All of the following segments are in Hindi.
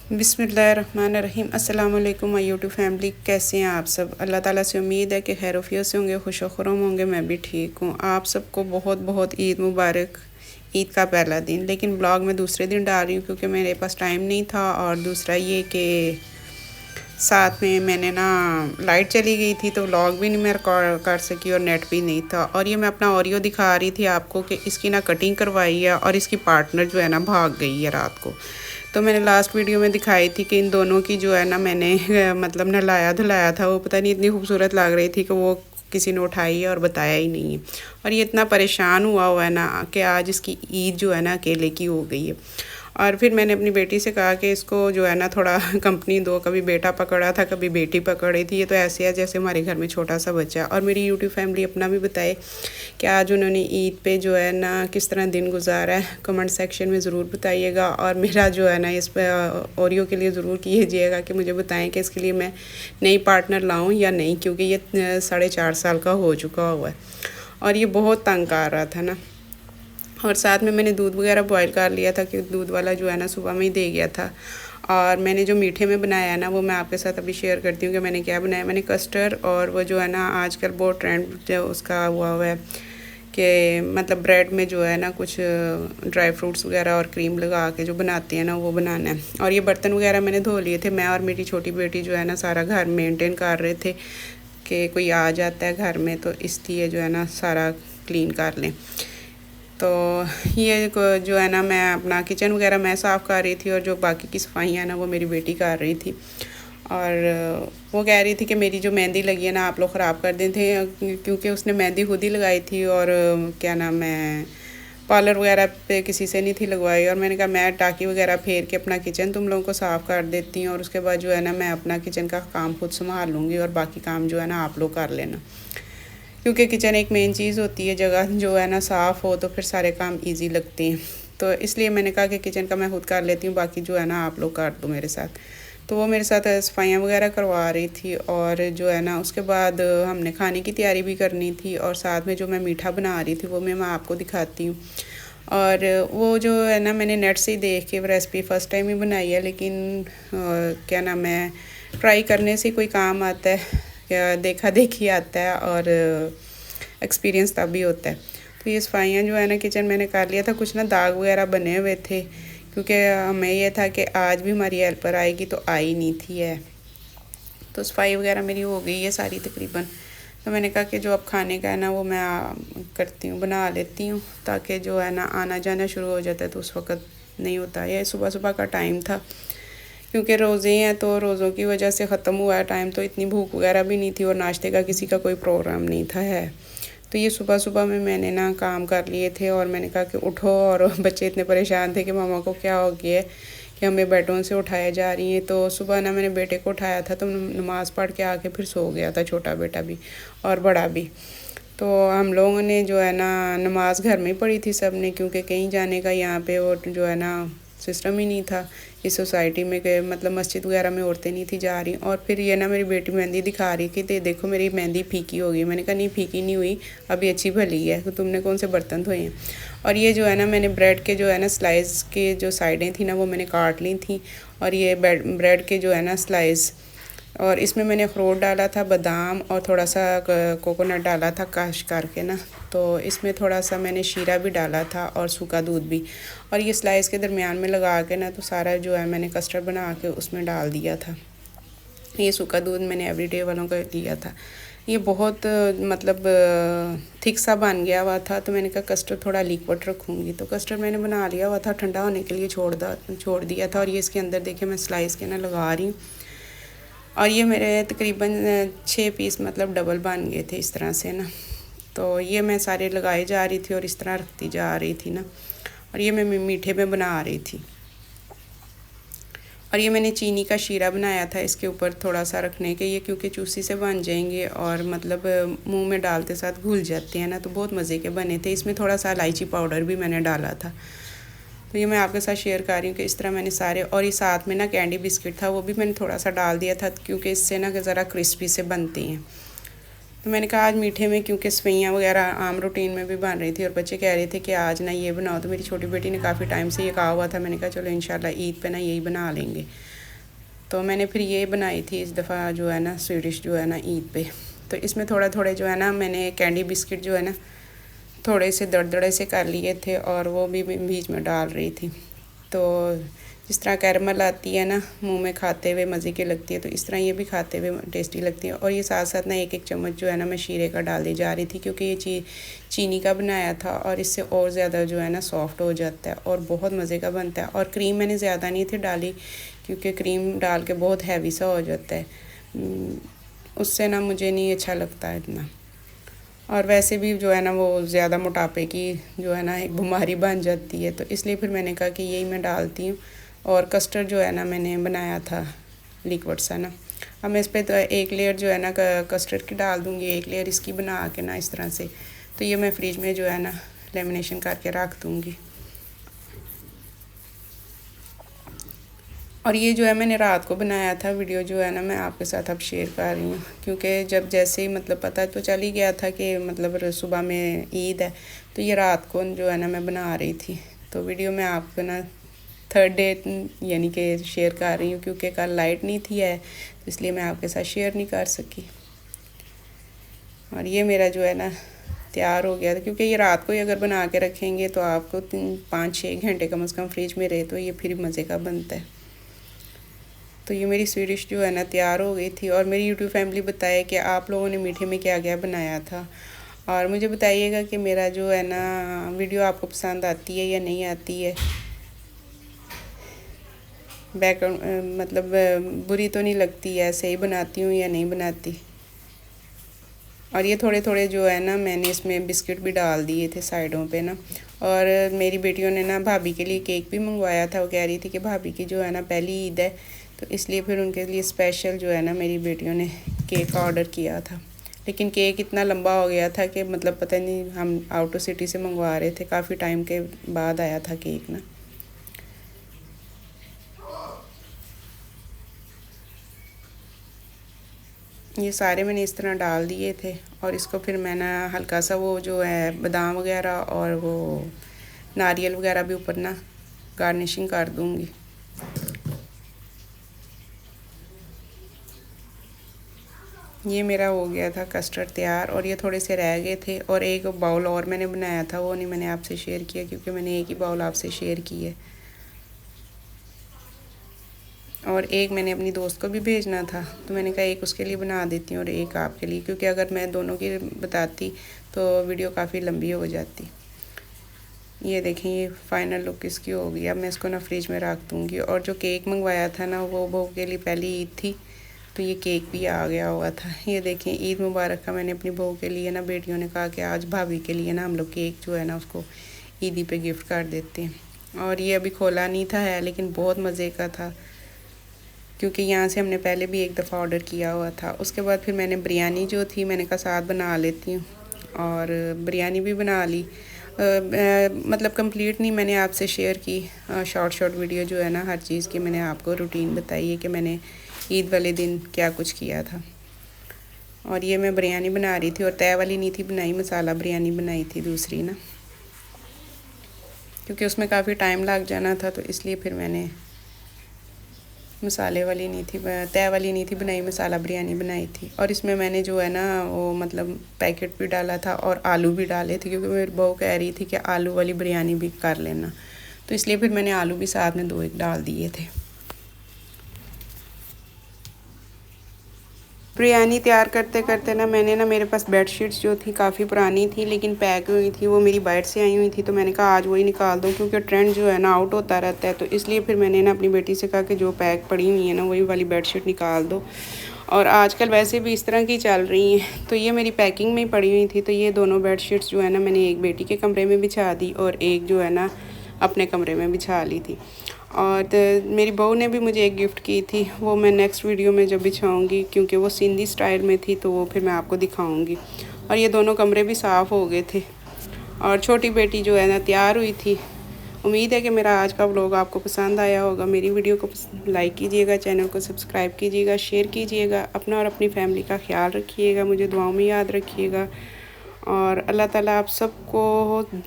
बिस्मिल्लाहिर्रहमानिर्रहीम। अस्सलाम वालेकुम माय यूट्यूब फैमिली, कैसे हैं आप सब। अल्लाह ताला से उम्मीद है कि खैर से होंगे, खुश खुरम होंगे। मैं भी ठीक हूँ। आप सबको बहुत बहुत ईद मुबारक। ईद का पहला दिन, लेकिन ब्लॉग मैं दूसरे दिन डाल रही हूँ क्योंकि मेरे पास टाइम नहीं था। और दूसरा ये कि साथ में मैंने ना लाइट चली गई थी तो व्लॉग भी नहीं मैं रिकॉर्ड कर सकी और नेट भी नहीं था। और ये मैं अपना ओरियो दिखा रही थी आपको कि इसकी ना कटिंग करवाई है और इसकी पार्टनर जो है ना भाग गई है रात को। तो मैंने लास्ट वीडियो में दिखाई थी कि इन दोनों की जो है ना मैंने मतलब नहलाया धुलाया था। वो पता नहीं इतनी खूबसूरत लग रही थी कि वो किसी ने उठाई है और बताया ही नहीं है। और ये इतना परेशान हुआ है ना कि आज इसकी ईद जो है ना अकेले की हो गई है। और फिर मैंने अपनी बेटी से कहा कि इसको जो है ना थोड़ा कंपनी दो। कभी बेटा पकड़ा था, कभी बेटी पकड़ी थी। ये तो ऐसे है जैसे हमारे घर में छोटा सा बच्चा। और मेरी यूट्यूब फैमिली अपना भी बताए कि आज उन्होंने ईद पे जो है ना किस तरह दिन गुजारा है, कमेंट सेक्शन में ज़रूर बताइएगा। और मेरा जो है ना इस पर ओरियो के लिए ज़रूर कीजिएगा कि मुझे बताएं कि इसके लिए मैं नई पार्टनर लाऊं या नहीं, क्योंकि ये 4.5 साल का हो चुका हुआ है और ये बहुत तंग कर रहा था ना। और साथ में मैंने दूध वगैरह बॉईल कर लिया था कि दूध वाला जो है ना सुबह में ही दे गया था। और मैंने जो मीठे में बनाया है ना वो मैं आपके साथ अभी शेयर करती हूँ कि मैंने क्या बनाया। मैंने कस्टर्ड और वो जो है ना आजकल बहुत ट्रेंड जो उसका हुआ है कि मतलब ब्रेड में जो है ना कुछ ड्राई फ्रूट्स वगैरह और क्रीम लगा के जो बनाते हैं ना वो बनाना है। और ये बर्तन वगैरह मैंने धो लिए थे। मैं और मेरी छोटी बेटी जो है ना सारा घर मेंटेन कर रहे थे कि कोई आ जाता है घर में तो इसलिए जो है ना सारा क्लीन कर लें। तो ये जो है ना मैं अपना किचन वगैरह मैं साफ़ कर रही थी और जो बाकी की सफाइयाँ ना वो मेरी बेटी कर रही थी। और वो कह रही थी कि मेरी जो मेहंदी लगी है ना आप लोग ख़राब कर देते थे, क्योंकि उसने मेहंदी खुद ही लगाई थी और क्या नाम है पार्लर वगैरह पे किसी से नहीं थी लगवाई। और मैंने कहा मैं टाँकी वगैरह फेर के अपना किचन तुम लोगों को साफ़ कर देती हूँ और उसके बाद जो है ना मैं अपना किचन का काम खुद संभाल लूँगी और बाकी काम जो है ना आप लोग कर लेना, क्योंकि किचन एक मेन चीज़ होती है। जगह जो है ना साफ़ हो तो फिर सारे काम इजी लगते हैं। तो इसलिए मैंने कहा कि किचन का मैं खुद कर लेती हूँ, बाकी जो है ना आप लोग कर दो मेरे साथ। तो वो मेरे साथ सफाइयाँ वगैरह करवा रही थी। और जो है ना उसके बाद हमने खाने की तैयारी भी करनी थी और साथ में जो मैं मीठा बना रही थी वो मैं आपको दिखाती हूँ। और वो जो है ना मैंने नेट से ही देख के रेसिपी फ़र्स्ट टाइम ही बनाई है, लेकिन क्या नाम है ट्राई करने से कोई काम आता है, या देखा देखी आता है और एक्सपीरियंस तभी होता है। तो ये सफाइयाँ जो है ना किचन मैंने कर लिया था। कुछ ना दाग वगैरह बने हुए थे क्योंकि हमें ये था कि आज भी हमारी हेल्पर आएगी तो आई नहीं थी है। तो सफाई वगैरह मेरी हो गई है सारी तकरीबन। तो मैंने कहा कि जो अब खाने का है ना वो मैं करती हूँ, बना लेती हूँ, ताकि जो है ना आना जाना शुरू हो जाता है तो उस वक़्त नहीं होता। ये सुबह सुबह का टाइम था क्योंकि रोज़े हैं तो रोज़ों की वजह से ख़त्म हुआ है टाइम, तो इतनी भूख वगैरह भी नहीं थी और नाश्ते का किसी का कोई प्रोग्राम नहीं था है। तो ये सुबह सुबह में मैंने ना काम कर लिए थे और मैंने कहा कि उठो। और बच्चे इतने परेशान थे कि मामा को क्या हो गया है कि हमें बेडों से उठाया जा रही हैं। तो सुबह ना मैंने बेटे को उठाया था तो नमाज़ पढ़ के आके फिर सो गया था, छोटा बेटा भी और बड़ा भी। तो हम लोगों ने जो है ना नमाज़ घर में ही पढ़ी थी सब ने, क्योंकि कहीं जाने का यहाँ पे वो जो है ना सिस्टम ही नहीं था इस सोसाइटी में कि मतलब मस्जिद वगैरह में औरतें नहीं थी जा रही। और फिर ये ना मेरी बेटी मेहंदी दिखा रही थी तो देखो मेरी मेहंदी फीकी हो गई। मैंने कहा नहीं फीकी नहीं हुई, अभी अच्छी भली है, तो तुमने कौन से बर्तन धोए हैं। और ये जो है ना मैंने ब्रेड के जो है ना स्लाइस के जो साइडें थी ना वो मैंने काट ली थी। और ये ब्रेड के जो है ना स्लाइस, और इसमें मैंने अखरोट डाला था, बादाम और थोड़ा सा कोकोनट डाला था काश करके ना। तो इसमें थोड़ा सा मैंने शीरा भी डाला था और सूखा दूध भी। और ये स्लाइस के दरमियान में लगा के ना तो सारा जो है मैंने कस्टर्ड बना के उसमें डाल दिया था। ये सूखा दूध मैंने एवरीडे वालों का लिया था। ये बहुत मतलब थिक सा बन गया हुआ था तो मैंने कहा कस्टर्ड थोड़ा लिक्विड रखूँगी। तो कस्टर्ड मैंने बना लिया हुआ था, ठंडा होने के लिए छोड़ दिया था। और ये इसके अंदर देखिए मैं स्लाइस के ना लगा रही हूँ। और ये मेरे तकरीबन 6 पीस मतलब डबल बन गए थे इस तरह से ना। तो ये मैं सारे लगाए जा रही थी और इस तरह रखती जा रही थी ना। और ये मैं मीठे में बना रही थी। और ये मैंने चीनी का शीरा बनाया था इसके ऊपर थोड़ा सा रखने के, ये क्योंकि चूसी से बन जाएंगे और मतलब मुंह में डालते साथ घुल जाते हैं ना, तो बहुत मज़े के बने थे। इसमें थोड़ा सा इलायची पाउडर भी मैंने डाला था। तो ये मैं आपके साथ शेयर कर रही हूँ कि इस तरह मैंने सारे। और ये साथ में ना कैंडी बिस्किट था वो भी मैंने थोड़ा सा डाल दिया था क्योंकि इससे ना ज़रा क्रिस्पी से बनते हैं। तो मैंने कहा आज मीठे में, क्योंकि सवैयाँ वगैरह आम रूटीन में भी बन रही थी और बच्चे कह रहे थे कि आज ना ये बनाओ, तो मेरी छोटी बेटी ने काफ़ी टाइम से ये कहा हुआ था। मैंने कहा चलो इंशाल्लाह ईद पे ना यही बना लेंगे। तो मैंने फिर ये बनाई थी इस दफ़ा जो है ना स्वीडिश जो है ना ईद पे। तो इसमें थोड़े जो है ना मैंने कैंडी बिस्किट जो है ना थोड़े से दरदरे से कर लिए थे और वो भी बीच में डाल रही थी। तो जिस तरह कैरमल आती है ना मुंह में खाते हुए मज़े की लगती है, तो इस तरह ये भी खाते हुए टेस्टी लगती है। और ये साथ साथ ना एक चम्मच जो है ना मैं शीरे का डालती जा रही थी, क्योंकि ये चीनी का बनाया था और इससे और ज़्यादा जो है ना सॉफ्ट हो जाता है और बहुत मज़े का बनता है। और क्रीम मैंने ज़्यादा नहीं थी डाली, क्योंकि क्रीम डाल के बहुत हैवी सा हो जाता है, उससे ना मुझे नहीं अच्छा लगता इतना। और वैसे भी जो है ना वो ज़्यादा मोटापे की जो है ना एक बीमारी बन जाती है, तो इसलिए फिर मैंने कहा कि यही मैं डालती हूँ। और कस्टर्ड जो है ना मैंने बनाया था लिक्विड सा ना, अब मैं इस पर तो एक लेयर जो है ना कस्टर्ड की डाल दूँगी, एक लेयर इसकी बना के ना इस तरह से। तो ये मैं फ्रिज में जो है ना लेमिनेशन करके रख दूँगी। और ये जो है मैंने रात को बनाया था, वीडियो जो है ना मैं आपके साथ अब शेयर कर रही हूँ, क्योंकि जब जैसे ही मतलब पता तो चल ही गया था कि मतलब सुबह में ईद है, तो ये रात को जो है ना मैं बना रही थी। तो वीडियो मैं आपको ना 3rd डे यानी कि शेयर कर रही हूँ, क्योंकि कल लाइट नहीं थी है, तो इसलिए मैं आपके साथ शेयर नहीं कर सकी। और ये मेरा जो है ना तैयार हो गया था, क्योंकि ये रात को ही अगर बना के रखेंगे तो आपको 5-6 घंटे कम से कम फ्रिज में रहे तो ये फिर मज़े का बनता है। तो ये मेरी स्वीडिश जो है ना तैयार हो गई थी। और मेरी यूट्यूब फैमिली बताए कि आप लोगों ने मीठे में क्या क्या बनाया था, और मुझे बताइएगा कि मेरा जो है ना वीडियो आपको पसंद आती है या नहीं आती है। बैकग्राउंड मतलब बुरी तो नहीं लगती है, सही बनाती हूँ या नहीं बनाती। और ये थोड़े जो है ना मैंने इसमें बिस्किट भी डाल दिए थे साइडों पे ना। और मेरी बेटियों ने ना भाभी के लिए केक भी मंगवाया था, वो कह रही थी कि भाभी की जो है ना पहली ईद है, तो इसलिए फिर उनके लिए स्पेशल जो है ना मेरी बेटियों ने केक ऑर्डर किया था। लेकिन केक इतना लंबा हो गया था कि मतलब पता नहीं, हम आउट ऑफ सिटी से मंगवा रहे थे, काफ़ी टाइम के बाद आया था केक ना। ये सारे मैंने इस तरह डाल दिए थे और इसको फिर मैंने हल्का सा वो जो है बादाम वगैरह और वो नारियल वगैरह भी ऊपर ना गार्निशिंग कर दूँगी। ये मेरा हो गया था कस्टर्ड तैयार, और ये थोड़े से रह गए थे। और एक बाउल और मैंने बनाया था, वो नहीं मैंने आपसे शेयर किया, क्योंकि मैंने एक ही बाउल आपसे शेयर की है। और एक मैंने अपनी दोस्त को भी भेजना था, तो मैंने कहा एक उसके लिए बना देती हूँ और एक आपके लिए, क्योंकि अगर मैं दोनों की बताती तो वीडियो काफ़ी लंबी हो जाती। ये देखें ये फाइनल लुक इसकी हो गई। अब मैं इसको ना फ्रिज में रख दूँगी। और जो केक मंगवाया था ना वो बहू के लिए पहली ईद थी, तो ये केक भी आ गया हुआ था। ये देखें ईद मुबारक का मैंने अपनी बहू के लिए ना, बेटियों ने कहा कि आज भाभी के लिए ना हम लोग केक जो है ना उसको ईदी पे गिफ्ट कर देते हैं। और ये अभी खोला नहीं था है, लेकिन बहुत मज़े का था, क्योंकि यहाँ से हमने पहले भी एक दफ़ा ऑर्डर किया हुआ था। उसके बाद फिर मैंने बिरयानी जो थी मैंने कहा साथ बना लेती हूँ, और बिरयानी भी बना ली। मतलब कंप्लीट नहीं मैंने आपसे शेयर की, शॉर्ट वीडियो जो है ना हर चीज़ की मैंने आपको रूटीन बताई है कि मैंने ईद वाले दिन क्या कुछ किया था। और ये मैं बिरयानी बना रही थी, और तय वाली नहीं थी बनाई, मसाला बिरयानी बनाई थी दूसरी ना, क्योंकि उसमें काफ़ी टाइम लग जाना था, तो इसलिए फिर मैंने मसाले वाली नहीं थी, तय वाली नहीं थी बनाई, मसाला बिरयानी बनाई थी। और इसमें मैंने जो है ना वो मतलब पैकेट भी डाला था और आलू भी डाले थे, क्योंकि मेरी बहू कह रही थी कि आलू वाली बिरयानी भी कर लेना, तो इसलिए फिर मैंने आलू भी साथ में 2 एक डाल दिए थे। बिरयानी तैयार करते करते ना मैंने ना, मेरे पास बेडशीट्स जो थी काफ़ी पुरानी थी लेकिन पैक हुई थी, वो मेरी बाइट से आई हुई थी, तो मैंने कहा आज वही निकाल दूँ, क्योंकि ट्रेंड जो है ना आउट होता रहता है। तो इसलिए फिर मैंने ना अपनी बेटी से कहा कि जो पैक पड़ी हुई है ना वही वाली बेडशीट निकाल दो। और आजकल वैसे भी इस तरह की चल रही हैं, तो ये मेरी पैकिंग में ही पड़ी हुई थी। तो ये दोनों बेडशीट्स जो है ना मैंने एक बेटी के कमरे में बिछा दी और एक जो है ना अपने कमरे में बिछा ली थी। और मेरी बहू ने भी मुझे एक गिफ्ट की थी, वो मैं नेक्स्ट वीडियो में जब बिछाऊँगी, क्योंकि वो सिंधी स्टाइल में थी, तो वो फिर मैं आपको दिखाऊँगी। और ये दोनों कमरे भी साफ़ हो गए थे। और छोटी बेटी जो है ना तैयार हुई थी, उम्मीद है कि मेरा आज का व्लॉग आपको पसंद आया होगा। मेरी वीडियो को लाइक कीजिएगा, चैनल को सब्सक्राइब कीजिएगा, शेयर कीजिएगा। अपना और अपनी फैमिली का ख्याल रखिएगा, मुझे दुआओं में याद रखिएगा। और अल्लाह ताला आप सबको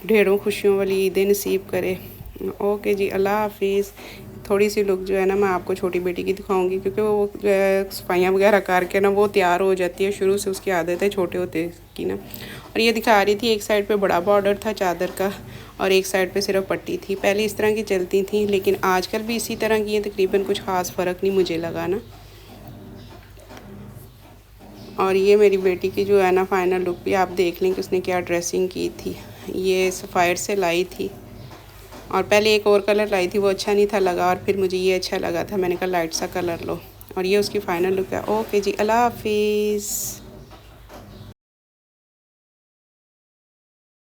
ढेरों खुशियों वाली ईदें नसीब करे। ओके जी, अल्लाह हाफिज़। थोड़ी सी लुक जो है ना मैं आपको छोटी बेटी की दिखाऊंगी, क्योंकि वो सफाइयाँ वगैरह करके ना वो तैयार हो जाती है। शुरू से उसकी आदत है छोटे होते की ना। और ये दिखा रही थी, एक साइड पे बड़ा बॉर्डर था चादर का और एक साइड पे सिर्फ पट्टी थी। पहले इस तरह की चलती थी, लेकिन आजकल भी इसी तरह की है तकरीबन, कुछ ख़ास फ़र्क नहीं मुझे लगा ना। और ये मेरी बेटी की जो है ना फाइनल लुक भी आप देख लें कि उसने क्या ड्रेसिंग की थी। ये सफ़ायर से लाई थी और पहले एक और कलर लाई थी, वो अच्छा नहीं था लगा, और फिर मुझे ये अच्छा लगा था, मैंने कहा लाइट सा कलर लो। और ये उसकी फ़ाइनल लुक है। ओके जी, अल्लाह हाफिज़।